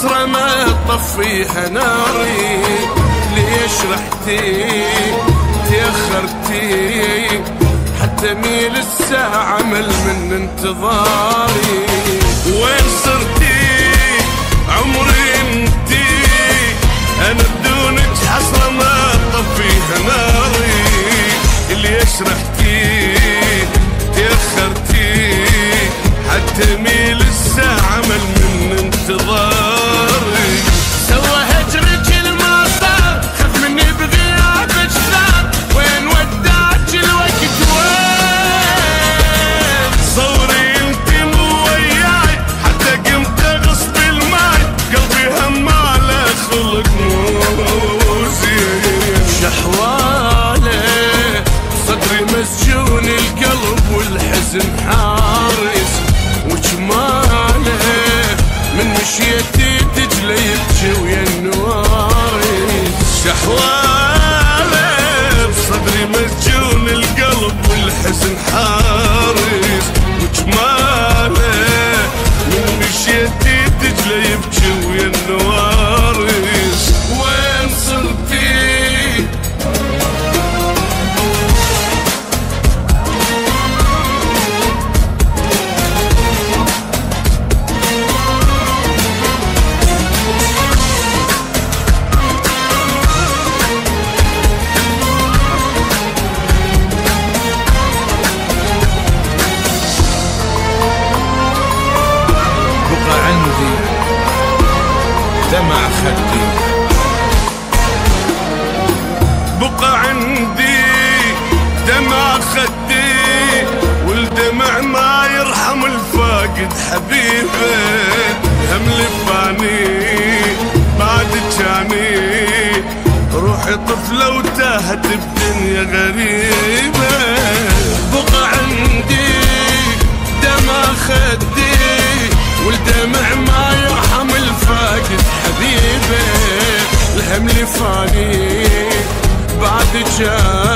حسرة ما تطفيها ناري، ليش رحتي تأخرتي حتى ميل الساعة مل من انتظاري. وين صرتي عمري انتي، انا بدونك حسرة ما تطفيها ناري، ليش رحتي تأخرتي حتى ميل الساعة مل من انتظاري. سوى هجرك ما صار، خف مني بغيابك صار، وين وداك الوقت وين؟ صوري انت مو وياي حتى قمت اغصب الماي، قلبي هم على خلق مو زين. شحواله صدري مسجون القلب والحزن حارس، وجماله من مشيتي تجلي يبكي ويا النوارس. شحواله بصدري مسجون القلب والحزن حارس، وجماله من مشيتي تجلي يبكي ويا النوارس. وين صرتي عندي دمع خدي، بقى عندي دمع خدي، والدمع ما يرحم الفاقد حبيبه. هم لفاني بعد جاني، روحي طفلة وتاهت بدنيا غريبة. بقى عندي دمع خدي، والدمع ما يرحم الفاقد حبيبه. الهم لفاني بعد جاني،